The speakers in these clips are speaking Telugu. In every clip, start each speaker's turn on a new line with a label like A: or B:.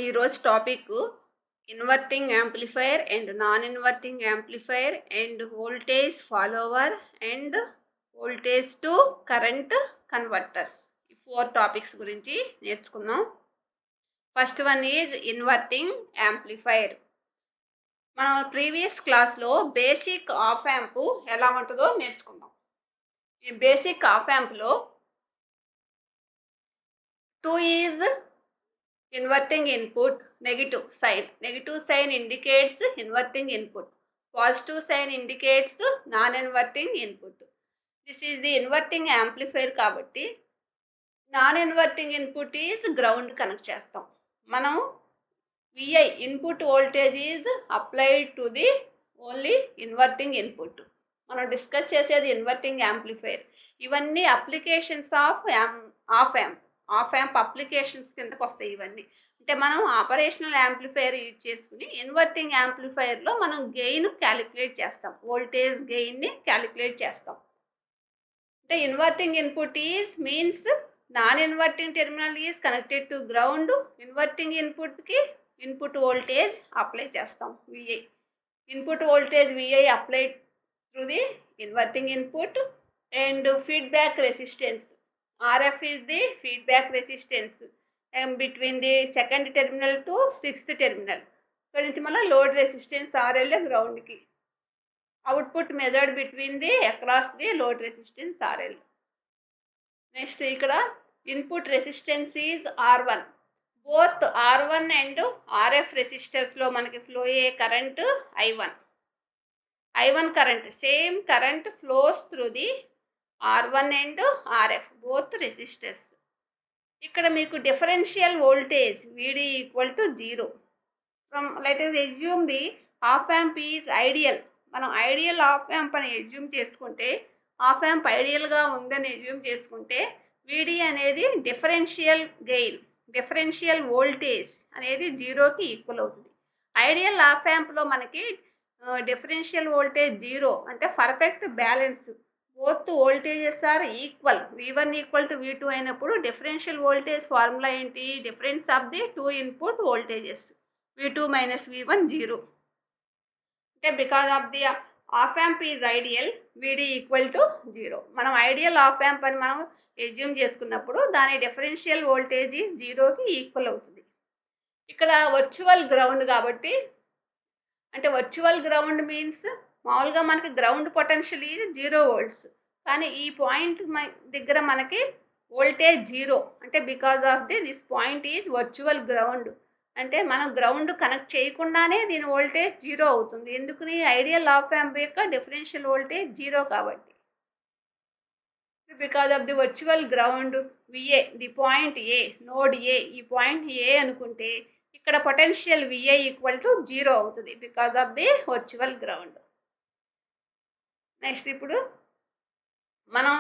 A: ఈరోజు topic inverting amplifier and non inverting amplifier and voltage follower and voltage to current converters. ఈ 4 టాపిక్స్ గురించి నేర్చుకుందాం. First one is inverting amplifier. మనం ప్రీవియస్ క్లాస్లో బేసిక్ ఆప్ యాంప్ ఎలా ఉంటుందో నేర్చుకుందాం. ఈ బేసిక్ ఆప్ యాంప్లో 2 is inverting input, negative sign indicates inverting input, positive sign indicates non-inverting input. This is the inverting amplifier కాబట్టి non-inverting input is ground connect చేస్తాం. మనం VI input voltage is applied to the only inverting input. మనం డిస్కస్ చేసేది ఇన్వర్టింగ్ యాంప్లిఫైర్. ఇవన్నీ అప్లికేషన్స్ ఆఫ్ యాంప్ అప్లికేషన్స్ కిందకు వస్తాయి. ఇవన్నీ అంటే మనం ఆపరేషనల్ యాంప్లిఫైర్ యూజ్ చేసుకుని ఇన్వర్టింగ్ యాంప్లిఫైర్లో మనం గెయిన్ క్యాలిక్యులేట్ చేస్తాం, వోల్టేజ్ గెయిన్ని క్యాలిక్యులేట్ చేస్తాం. అంటే inverting input is means non inverting terminal is connected to ground. Inverting ఇన్పుట్కి ఇన్పుట్ వోల్టేజ్ అప్లై చేస్తాం, VI. Input voltage VI applied through the inverting input and feedback resistance. RF is the feedback resistance between the second terminal to sixth terminal. ఇక్కడ నుంచి మళ్ళీ లోడ్ రెసిస్టెన్స్ RL గ్రౌండ్ కి. Output measured between the across the load resistance RL. Next ఇక్కడ input resistance is R1. Both R1 and RF resistors లో మనకి ఫ్లో అయ్యే current I1 current, same current flows through the R1 and RF, both resistors. ఇక్కడ మీకు differential voltage VD equal to 0. Let us assume the op amp is ideal. మనం ఐడియల్ ఆప్ యాంప్ అని అజ్యూమ్ చేసుకుంటే, ఆప్ యాంప్ ఐడియల్గా ఉందని అజ్యూమ్ చేసుకుంటే VD అనేది డిఫరెన్షియల్ గెయిన్, డిఫరెన్షియల్ వోల్టేజ్ అనేది 0కి ఈక్వల్ అవుతుంది. ఐడియల్ ఆప్ యాంప్లో మనకి డిఫరెన్షియల్ వోల్టేజ్ 0 అంటే perfect balance, both voltages are equal. V1 equal to V2 అయినప్పుడు డిఫరెన్షియల్ వోల్టేజ్ ఫార్ములా ఏంటి? Difference of the 2 input voltages V2 minus V1 0. అంటే because of the op amp is ideal, VD equal to 0. మనం ఐడియల్ ఆప్ యాంప్ అని మనం ఎజ్యూమ్ చేసుకున్నప్పుడు దాని డిఫరెన్షియల్ వోల్టేజ్ 0కి ఈక్వల్ అవుతుంది. ఇక్కడ వర్చువల్ గ్రౌండ్ కాబట్టి, అంటే వర్చువల్ గ్రౌండ్ మీన్స్ మామూలుగా మనకి గ్రౌండ్ పొటెన్షియల్ ఈజ్ 0 volts, కానీ ఈ పాయింట్ దగ్గర మనకి వోల్టేజ్ 0. అంటే because of this point is virtual ground. అంటే మనం గ్రౌండ్ కనెక్ట్ చేయకుండానే దీని వోల్టేజ్ 0 అవుతుంది. ఎందుకని? ఐడియల్ ఆప్ యాంప్ యొక్క డిఫరెన్షియల్ వోల్టేజ్ 0 కాబట్టి. Because of the virtual ground VA, the point A, node A, ఈ పాయింట్ ఏ అనుకుంటే ఇక్కడ పొటెన్షియల్ VI ఈక్వల్ టు 0 అవుతుంది because of the virtual ground. Next ఇప్పుడు మనం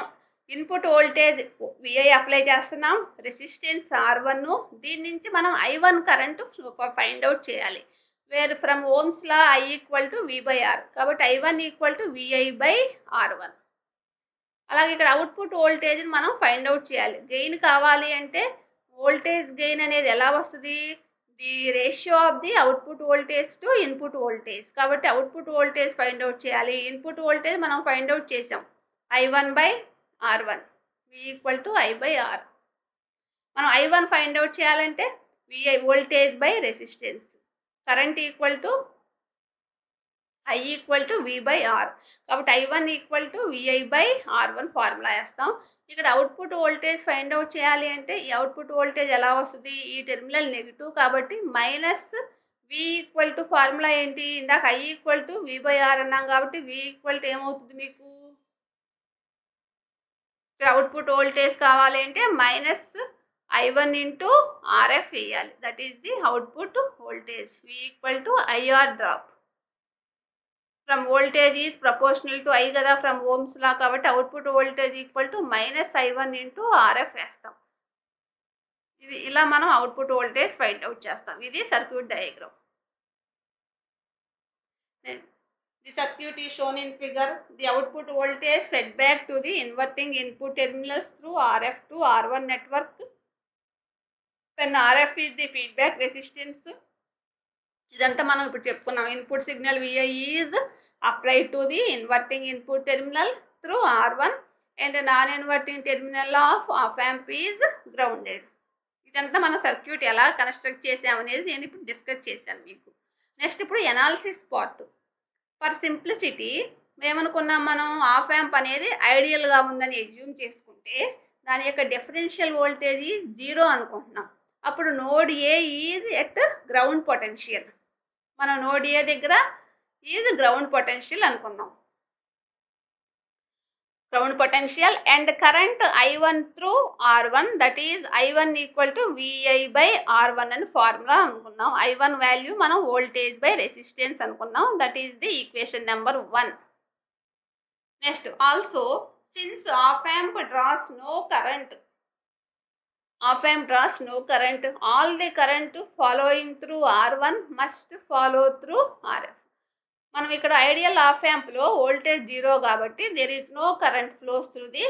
A: ఇన్పుట్ వోల్టేజ్ VI అప్లై చేస్తున్నాం, రెసిస్టెన్స్ R1. దీని నుంచి మనం I1 కరెంట్ ఫైండ్ అవుట్ చేయాలి. Where from Ohm's law I equal to V/R, కాబట్టి I1 equal to VI by R1. అలాగే ఇక్కడ అవుట్పుట్ వోల్టేజ్ మనం ఫైండ్ అవుట్ చేయాలి. గెయిన్ కావాలి అంటే వోల్టేజ్ గెయిన్ అనేది ఎలా వస్తుంది? The ratio of the output voltage to input voltage. కాబట్టి అవుట్పుట్ వోల్టేజ్ ఫైండ్ అవుట్ చేయాలి. ఇన్పుట్ వోల్టేజ్ మనం ఫైండ్ అవుట్ చేసాం, I1 by R1, V equal to I by R. మనం I1 ఫైండ్ అవుట్ చేయాలంటే VI voltage by resistance, current equal to I equal to V by R. కాబట్టి I1 equal to VI by R1 formula వేస్తాం. ఇక్కడ అవుట్పుట్ వోల్టేజ్ ఫైండ్ అవుట్ చేయాలి అంటే ఈ అవుట్పుట్ వోల్టేజ్ ఎలా వస్తుంది? ఈ టెర్మినల్ నెగిటివ్ కాబట్టి minus V equal to formula ఏంటి? ఇందాక I equal to V by R అన్నాం కాబట్టి V ఈక్వల్ టు ఏమవుతుంది మీకు? ఇక్కడ అవుట్పుట్ వోల్టేజ్ కావాలి అంటే మైనస్ I1 ఇంటూ RF వేయాలి. That is the output voltage. V equal to IR drop. From voltage is proportional to I కదా, ఫ్రమ్ ఓమ్స్ లా, కాబట్టి output voltage equal to minus I1 into RF వేస్తాం. ఇది ఇలా మనం అవుట్పుట్ వోల్టేజ్ ఫైండ్ అవుట్ చేస్తాం. ఇది circuit diagram. The circuit is shown in figure. The output voltage fed back to the inverting input terminals through RF to R1 network when RF is the feedback resistance. ఇదంతా మనం ఇప్పుడు చెప్పుకున్నాం. Input signal Vi is applied to the inverting input terminal through R1 and non-inverting terminal of op-amp is grounded. ఇదంతా మన సర్క్యూట్ ఎలా కన్స్ట్రక్ట్ చేసామనేది నేను ఇప్పుడు డిస్కస్ చేశాను మీకు. నెక్స్ట్ ఇప్పుడు ఎనాలిసిస్ పార్ట్. ఫర్ సింప్లిసిటీ ఏమనుకున్నాం మనం, ఆఫ్ యాంప్ అనేది ఐడియల్గా ఉందని ఎజ్యూమ్ చేసుకుంటే దాని యొక్క డిఫరెన్షియల్ వోల్టేజ్ ఈజ్ 0 అనుకుంటున్నాం. అప్పుడు node A is at ground potential. మనం నోడ్ ఏ దగ్గర ఈజ్ గ్రౌండ్ పొటెన్షియల్ అనుకున్నాం. Ground potential and current I1 through R1, that is I1 equal to VI by R1 అని ఫార్ములా అనుకున్నాం. I1 వాల్యూ మనం వోల్టేజ్ బై రెసిస్టెన్స్ అనుకున్నాం. That is the equation number 1. Next also since op amp draws no current, op amp draws no current, all the current flowing through R1 must follow through RF. మనం ఇక్కడ ఐడియల్ ఆఫ్ యాంప్ లో వోల్టేజ్ 0 కాబట్టి there is no current flows through the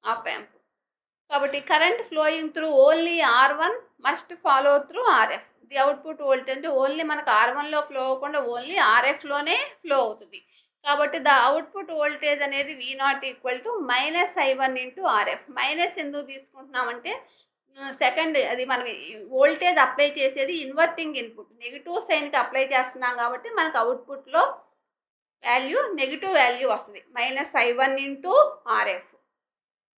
A: op amp. కాబట్టి current flowing through only R1 must follow through RF. The output voltage అంటే ఓన్లీ మనకు R1 లో ఫ్లో అవ్వకుండా ఓన్లీ RF లోనే ఫ్లో అవుతుంది. కాబట్టి ద అవుట్పుట్ వోల్టేజ్ అనేది V0 equal to -I1 into RF. Minus ఎందుకు తీసుకుంటున్నామంటే సెకండ్ అది మనం వోల్టేజ్ అప్లై చేసేది ఇన్వర్టింగ్ ఇన్పుట్, నెగిటివ్ సైన్కి అప్లై చేస్తున్నాం కాబట్టి మనకు అవుట్పుట్లో వాల్యూ నెగిటివ్ వాల్యూ వస్తుంది, -I1 ఇంటూ RF.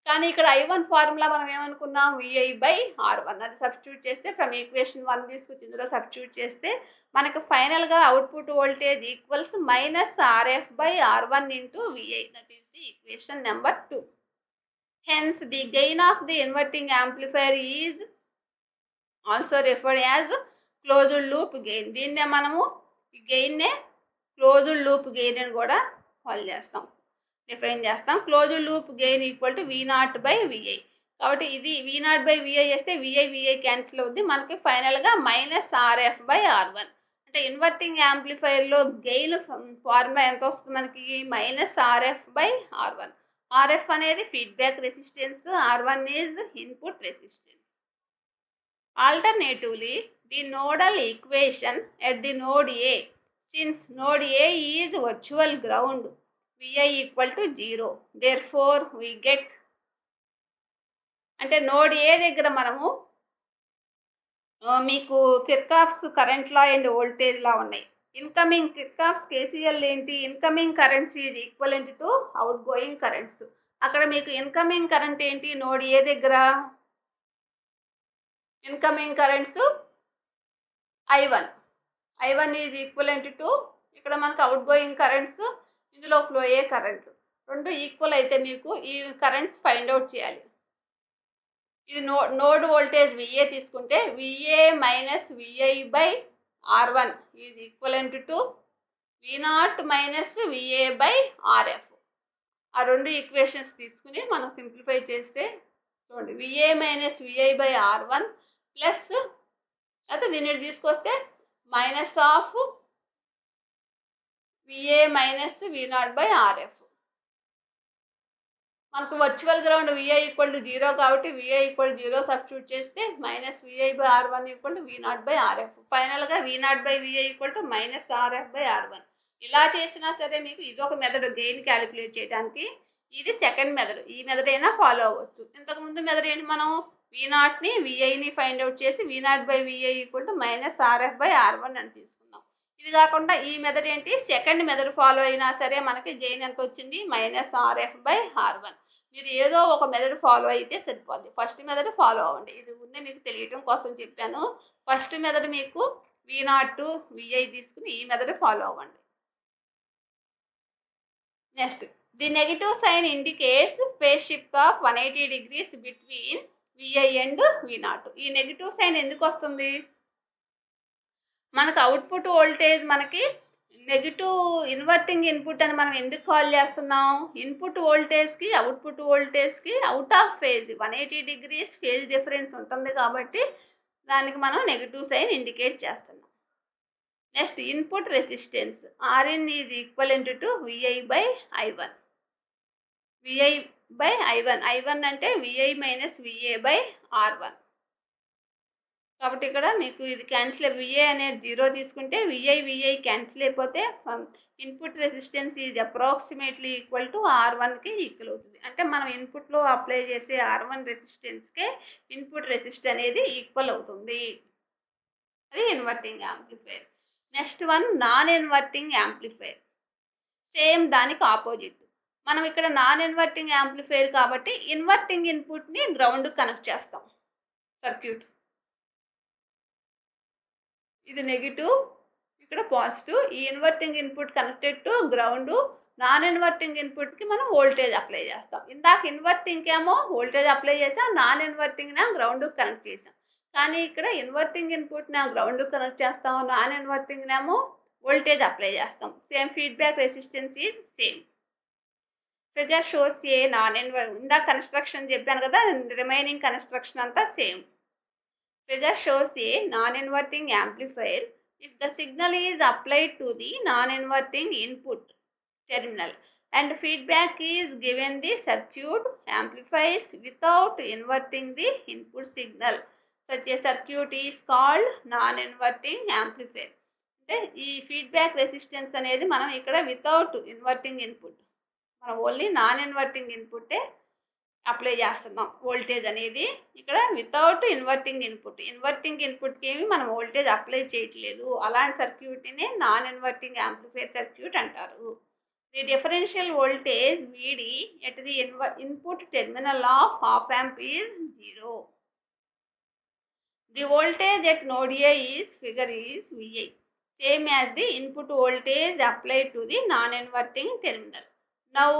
A: కానీ ఇక్కడ I1 ఫార్ములా మనం ఏమనుకున్నాం, VI బై R1. అది సబ్స్టిట్యూట్ చేస్తే ఫ్రమ్ ఈక్వేషన్ 1 తీసుకొచ్చి ఇందులో సబ్స్టిట్యూట్ చేస్తే మనకు ఫైనల్గా output voltage equals -RF by R1 into VI. That is the equation number 2. Hence, the gain of the inverting amplifier is also referred as closed loop gain. దీన్నే మనము ఈ గెయిన్నే క్లోజ్డ్ లూప్ గెయిన్ అని కూడా కాల్ చేస్తాం, డిఫైన్ చేస్తాం. Closed loop gain equal to V0 by VI. కాబట్టి ఇది V0 బై VI వేస్తే VI క్యాన్సిల్ అవుద్ది. మనకి ఫైనల్గా -RF బై R1. అంటే ఇన్వర్టింగ్ యాంప్లిఫైర్లో గెయిన్ ఫార్ములా ఎంత వస్తుంది మనకి, -RF బై R1. RF అనేది feedback resistance, R1 is input resistance. Alternatively the nodal equation at the node A, since node A is virtual ground, VI equal to 0. Therefore we get, అంటే నోడ్ ఏ దగ్గర మనము మీకు Kirchhoff's current law and voltage law ఉన్నాయి. ఇన్కమింగ్ కిర్చాఫ్స్ KCL ఏంటి, incoming currents is equivalent to outgoing currents. అక్కడ మీకు ఇన్కమింగ్ కరెంట్ ఏంటి, నోడ్ ఏ దగ్గర incoming currents I1 is equivalent to, ఇక్కడ మనకు అవుట్ గోయింగ్ కరెంట్స్, ఇందులో ఫ్లో అయ్యే కరెంట్, రెండు ఈక్వల్ అయితే మీకు ఈ కరెంట్స్ ఫైండ్ అవుట్ చేయాలి. ఇది నోడ్ వోల్టేజ్ VA తీసుకుంటే VA minus VI by R1 is equivalent to V0 minus VA by RF. ఆ రెండు ఈక్వేషన్స్ తీసుకుని మనం సింప్లిఫై చేస్తే చూడండి, VA minus VI by R1 plus అయితే దీన్ని తీసుకొస్తే minus of VA minus V0 by RF. మనకు virtual ground VI equal to 0 కాబట్టి VI ఈక్వల్ 0 సబ్స్టిట్యూట్ చేస్తే -VI by R1 equal to V0 by RF. ఫైనల్గా V0 by VI equal to -RF by R1. ఇలా చేసినా సరే మీకు ఇది ఒక మెథడ్ గెయిన్ క్యాలిక్యులేట్ చేయడానికి, ఇది సెకండ్ మెథడ్. ఈ మెథడ్ అయినా ఫాలో అవ్వచ్చు. ఇంతకుముందు మెథడ్ ఏంటి, మనం V0ని VIని ఫైండ్ అవుట్ చేసి V0 by VI equal to -RF by R1 అని తీసుకున్నాం. ఇది కాకుండా ఈ మెథడ్ ఏంటి, సెకండ్ మెథడ్ ఫాలో అయినా సరే మనకి గెయిన్ ఎంత వచ్చింది, -RF బై R1. మీరు ఏదో ఒక మెథడ్ ఫాలో అయితే సరిపోద్ది, ఫస్ట్ మెథడ్ ఫాలో అవ్వండి. ఇది ఉన్నే మీకు తెలియటం కోసం చెప్పాను. ఫస్ట్ మెథడ్ మీకు V0 VI తీసుకుని ఈ మెథడ్ ఫాలో అవ్వండి. Next, the negative sign indicates phase shift of 180 degrees between VI and V0. ఈ నెగిటివ్ సైన్ ఎందుకు వస్తుంది, మనకు అవుట్పుట్ వోల్టేజ్ మనకి నెగిటివ్ ఇన్వర్టింగ్ ఇన్పుట్ అని మనం ఎందుకు కాల్ చేస్తున్నాం, ఇన్పుట్ వోల్టేజ్కి అవుట్పుట్ వోల్టేజ్కి out of phase 180 degrees phase difference ఉంటుంది కాబట్టి దానికి మనం నెగిటివ్ సైన్ ఇండికేట్ చేస్తున్నాం. Next, input resistance Rin is equivalent to VI by I1. VI by I1 అంటే VI minus VA by R1. కాబట్టి ఇక్కడ మీకు ఇది క్యాన్సిల్ విఐ అనేది 0 తీసుకుంటే విఐ క్యాన్సిల్ అయిపోతే input resistance is approximately equal to R1కి ఈక్వల్ అవుతుంది. అంటే మనం ఇన్పుట్లో అప్లై చేసే R1 రెసిస్టెన్స్కే ఇన్పుట్ రెసిస్ట్ అనేది ఈక్వల్ అవుతుంది. అది inverting amplifier. Next one non inverting amplifier. Same దానికి ఆపోజిట్. మనం ఇక్కడ నాన్ ఇన్వర్టింగ్ యాంప్లిఫైర్ కాబట్టి ఇన్వర్టింగ్ ఇన్పుట్ని గ్రౌండ్ కనెక్ట్ చేస్తాం. సర్క్యూట్ ఇది నెగిటివ్, ఇక్కడ పాజిటివ్. ఈ inverting input connected to ground. Non inverting ఇన్పుట్కి మనం వోల్టేజ్ అప్లై చేస్తాం. ఇందాక ఇన్వర్టింగ్కి ఏమో వోల్టేజ్ అప్లై చేసాం, నాన్ ఇన్వర్టింగ్న గ్రౌండ్ కనెక్ట్ చేసాం. కానీ ఇక్కడ ఇన్వర్టింగ్ ఇన్పుట్ని గ్రౌండ్ కనెక్ట్ చేస్తాం, నాన్ ఇన్వర్టింగ్నేమో వోల్టేజ్ అప్లై చేస్తాం. Same feedback resistance is same. Figure shows A non ఇందాక కన్స్ట్రక్షన్ చెప్పాను కదా, రిమైనింగ్ కన్స్ట్రక్షన్ అంతా same. Figure shows a non-inverting amplifier if the signal is applied to the non-inverting input terminal and feedback is given, the circuit amplifies without inverting the input signal. Such a circuit is called non-inverting amplifier. అంటే ఈ ఫీడ్బ్యాక్ రెసిస్టెన్స్ అనేది మనం ఇక్కడ వితౌట్ ఇన్వర్టింగ్ ఇన్పుట్, మనం ఓన్లీ నాన్ ఇన్వర్టింగ్ ఇన్పుట్టే అప్లై చేస్తున్నాం వోల్టేజ్ అనేది. ఇక్కడ వితౌట్ ఇన్వర్టింగ్ ఇన్పుట్కి ఏమి మనం వోల్టేజ్ అప్లై చేయట్లేదు. అలాంటి సర్క్యూట్ని నాన్ ఇన్వర్టింగ్ యాంప్లిఫైర్ సర్క్యూట్ అంటారు. The differential voltage VD at the input terminal of op amp is 0. The voltage at node A figure is VI, same as the input voltage applied to the non inverting terminal. Now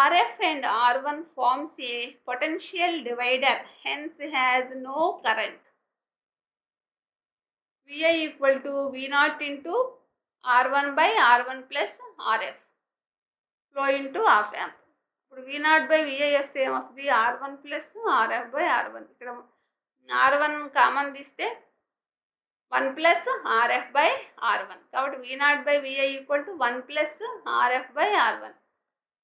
A: RF and R1 forms a potential divider, hence has no current. VI equal to V0 into R1 by R1 plus RF flow into op amp. ఇప్పుడు V0 by VI వస్తే ఏమొస్తుంది, R1 plus RF by R1. ఇక్కడ R1 కామన్ తీస్తే 1 plus RF by R1. కాబట్టి V0 by VI equal to 1 plus RF by R1.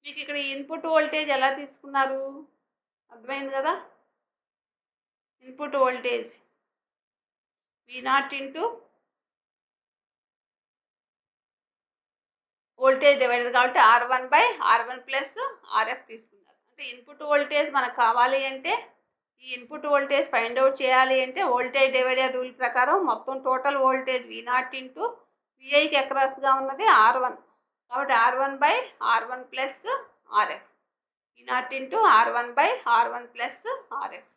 A: మీకు ఇక్కడ ఇన్పుట్ వోల్టేజ్ ఎలా తీసుకున్నారు అర్థమైంది కదా. Input voltage V0 into voltage divider కాబట్టి R1 by R1 plus RF తీసుకున్నారు. అంటే ఇన్పుట్ వోల్టేజ్ మనకు కావాలి అంటే, ఈ ఇన్పుట్ వోల్టేజ్ ఫైండ్ అవుట్ చేయాలి అంటే వోల్టేజ్ డివైడర్ రూల్ ప్రకారం మొత్తం టోటల్ వోల్టేజ్ V0 ఇంటూ VIకి అక్రాస్గా ఉన్నది R1. కాబట్టి R1 by R1 plus RF, V0 into R1 by R1 plus RF.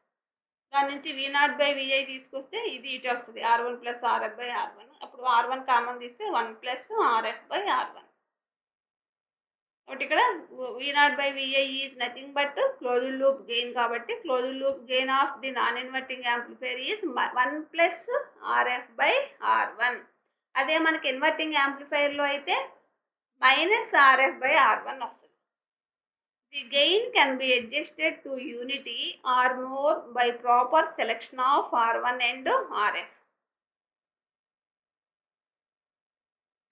A: దాని నుంచి V0 by VI తీసుకొస్తే ఇది ఇటు వస్తుంది, R1 plus RF by R1. అప్పుడు R1 కామన్ తీస్తే 1 plus RF by R1. కాబట్టి ఇక్కడ V0 by VI is nothing but closed loop gain. కాబట్టి closed loop gain of the non inverting amplifier is 1 plus RF by R1. అదే మనకి ఇన్వర్టింగ్ యాంప్లిఫైర్లో అయితే minus RF by R1 వస్తుంది. The gain can be adjusted to unity or more by proper selection of R1 and RF.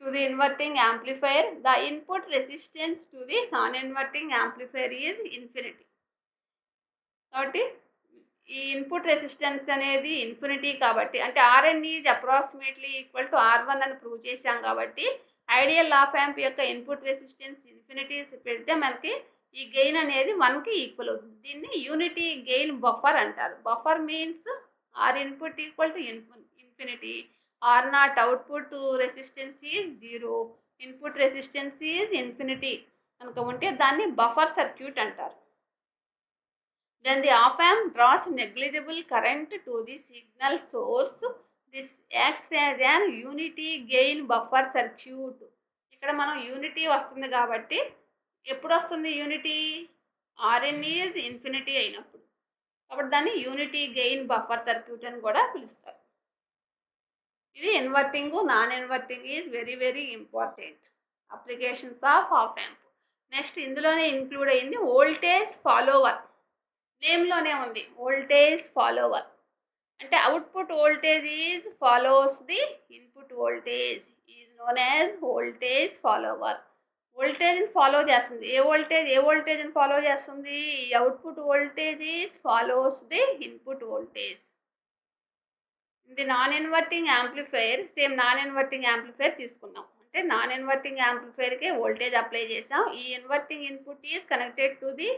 A: To the inverting amplifier, the input resistance to the non-inverting amplifier is infinity. కాబట్టి ఈ ఇన్పుట్ రెసిస్టెన్స్ అనేది ఇన్ఫినిటీ కాబట్టి, అంటే Rn is approximately equal to R1 అని ప్రూవ్ చేశాం కాబట్టి ఐడియల్ ఆప్ యాంప్ యొక్క ఇన్పుట్ రెసిస్టెన్స్ ఇన్ఫినిటీ పెడితే మనకి ఈ గెయిన్ అనేది 1కి ఈక్వల్ అవుతుంది. దీన్ని యూనిటీ గెయిన్ బఫర్ అంటారు. Buffer means R input equal to infinity, R naught output resistance is 0, input resistance is infinity కనుక ఉంటే దాన్ని బఫర్ సర్క్యూట్ అంటారు. Then the op amp draws negligible current to the signal source. This acts as an unity gain buffer circuit. ఇక్కడ మనం యూనిటీ వస్తుంది కాబట్టి, ఎప్పుడు వస్తుంది యూనిటీ, Rn ఈజ్ ఇన్ఫినిటీ అయినప్పుడు. కాబట్టి దాన్ని యూనిటీ గెయిన్ బఫర్ సర్క్యూట్ అని కూడా పిలుస్తారు. ఇది inverting non inverting is very very important applications of op amp. Next ఇందులోనే ఇంక్లూడ్ అయింది వోల్టేజ్ ఫాలోవర్. నేమ్లోనే ఉంది వోల్టేజ్ ఫాలోవర్. అంటే output voltage is follows the input voltage is known as voltage follower. వోల్టేజ్ని ఫాలో చేస్తుంది. ఏ వోల్టేజ్ని ఫాలో చేస్తుంది, output voltage is follows the input voltage. ఇది non inverting amplifier same non inverting amplifier తీసుకున్నాం. అంటే నాన్ ఇన్వర్టింగ్ యాంప్లిఫైర్కే వోల్టేజ్ అప్లై చేసాం. ఈ inverting input is connected to the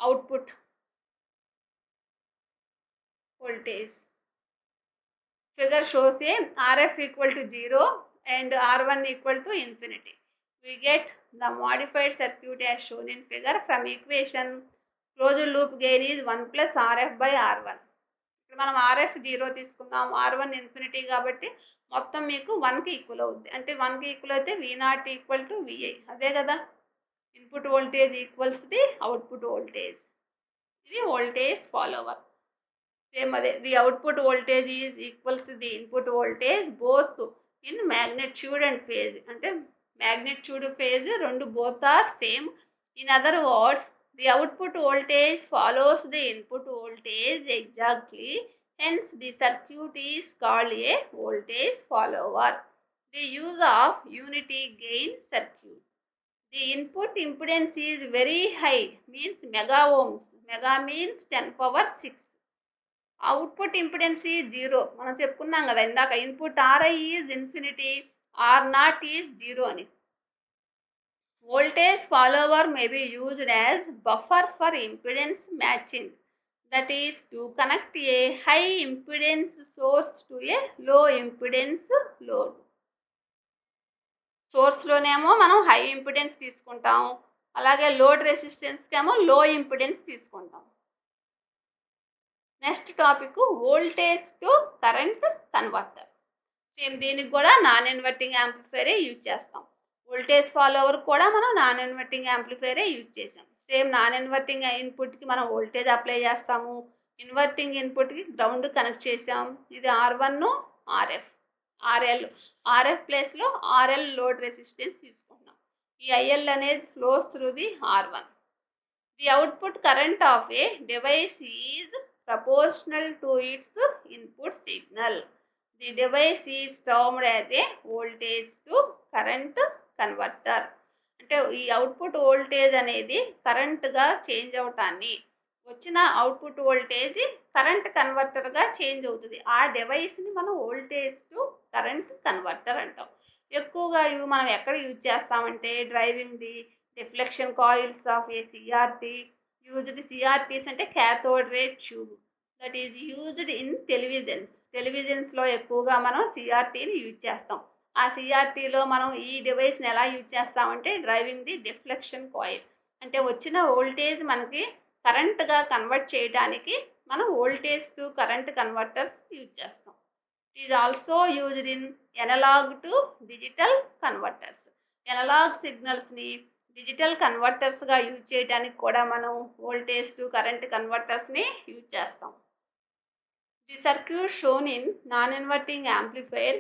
A: output voltage. Figure shows a RF equal to 0 and R1 equal to infinity. We get the modified circuit as shown in figure. From equation, closed loop gain is 1 plus RF by R1. ఇప్పుడు మనం RF 0 తీసుకున్నాం, R1 ఇన్ఫినిటీ కాబట్టి మొత్తం మీకు 1కి ఈక్వల్ అవుద్ది. అంటే 1కి ఈక్వల్ అయితే V0 ఈక్వల్ టు VI. అదే కదా, input voltage equals the output voltage. ఇది వోల్టేజ్ ఫాలోవర్. సేమ్ అదే, the output voltage is equals the input voltage both in magnitude and phase. అంటే మ్యాగ్నిట్యూడ్ ఫేజ్ రెండు both are same. In other words, the output voltage follows the input voltage exactly. Hence the circuit is called a voltage follower. The use of unity gain circuit. The input impedance is very high, means mega ohms. Mega means 10 power 6. Output impedance ఈ 0. మనం చెప్పుకున్నాం కదా ఇందాక, ఇన్పుట్ RI is infinity, R0 is 0 అని. Voltage follower may be used as buffer for impedance matching. That is to connect a high impedance source to a low impedance load. సోర్స్లోనేమో మనం హై ఇంపిడెన్స్ తీసుకుంటాం, అలాగే లోడ్ రెసిస్టెన్స్కి ఏమో లో ఇంపిడెన్స్ తీసుకుంటాం. Next topic voltage to current converter. Same దీనికి కూడా నాన్ ఇన్వర్టింగ్ యాంప్లిఫైరే యూజ్ చేస్తాం. వోల్టేజ్ ఫాలోవర్ కూడా మనం నాన్ ఇన్వర్టింగ్ యాంప్లిఫైరే యూజ్ చేసాం. సేమ్ నాన్ ఇన్వర్టింగ్ ఇన్పుట్కి మనం వోల్టేజ్ అప్లై చేస్తాము, ఇన్వర్టింగ్ ఇన్పుట్కి గ్రౌండ్ కనెక్ట్ చేసాం. ఇది R1 RF ప్లేస్లో RL లోడ్ రెసిస్టెన్స్ తీసుకుంటున్నాం. ఈ IL అనేది flows through the R1. The output current of A device is proportional to its input signal. The device is termed as a voltage to current converter. అంటే ఈ అవుట్పుట్ వోల్టేజ్ అనేది కరెంట్గా చేంజ్ అవటాన్ని, వచ్చిన అవుట్పుట్ వోల్టేజ్ కరెంట్ కన్వర్టర్గా చేంజ్ అవుతుంది. ఆ డివైస్ని మనం వోల్టేజ్ టు కరెంట్ కన్వర్టర్ అంటాం. ఎక్కువగా ఇవి మనం ఎక్కడ యూజ్ చేస్తామంటే driving the deflection coils of a CRT. Used CRTs అంటే cathode ray tube. That is used in టెలివిజన్స్లో ఎక్కువగా మనం CRTని యూజ్ చేస్తాం. ఆ CRTలో మనం ఈ డివైస్ని ఎలా యూజ్ చేస్తామంటే డ్రైవింగ్ ది డిఫ్లెక్షన్ కాయిల్. అంటే వచ్చిన వోల్టేజ్ మనకి కరెంట్గా కన్వర్ట్ చేయడానికి మనం voltage to current converters use చేస్తాం. It is also used in analog to digital converters. ఎనలాగ్ సిగ్నల్స్ని డిజిటల్ కన్వర్టర్స్గా యూజ్ చేయడానికి కూడా మనం వోల్టేజ్ టు కరెంట్ కన్వర్టర్స్ని యూజ్ చేస్తాం. The circuit shown in non inverting amplifier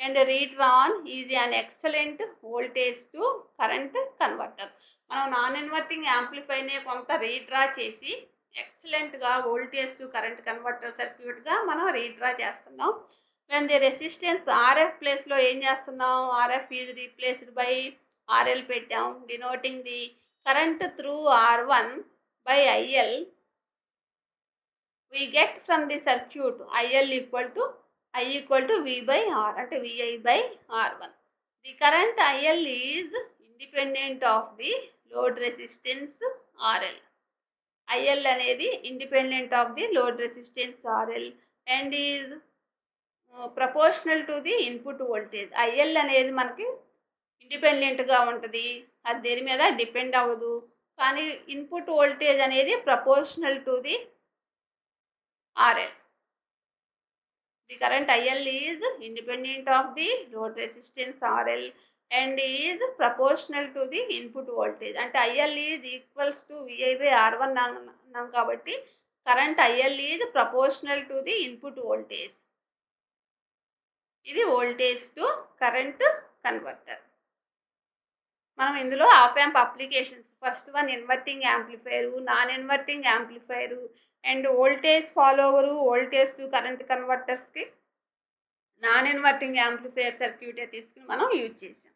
A: and redrawn is an excellent voltage to current converter. మనం నాన్ ఇన్వర్టింగ్ యాంప్లిఫైర్ని కొంత రీడ్రా చేసి ఎక్సలెంట్గా వోల్టేజ్ టు కరెంట్ కన్వర్టర్ సర్క్యూట్గా మనం రీడ్రా చేస్తున్నాం. వెన్ ది రెసిస్టెన్స్ RF ప్లేస్లో ఏం చేస్తున్నాం, RF is replaced by RL పెట్టాం, denoting the current through R1 by IL. We get from the circuit IL equal to V by R, అంటే VI by R1. The current IL is independent of the load resistance RL. IL అనేది independent of the load resistance RL and is proportional to the input voltage. IL అనేది మనకి ఇండిపెండెంట్గా ఉంటుంది, అది దేని మీద డిపెండ్ అవ్వదు. కానీ ఇన్పుట్ వోల్టేజ్ అనేది proportional to the RL. The current IL is independent of the load resistance RL and is proportional to the input voltage. అంటే IL is equals to VI by R1 అన్నాం కాబట్టి కరెంట్ IL is proportional to the input voltage. ఇది వోల్టేజ్ టు కరెంట్ కన్వర్టర్. మనం ఇందులో op amp applications, first one inverting amplifier, non inverting amplifier and voltage follower, voltage to current కన్వర్టర్స్కి నాన్ ఇన్వర్టింగ్ యాంప్లిఫైర్ సర్క్యూటే తీసుకుని మనం యూజ్ చేసాం.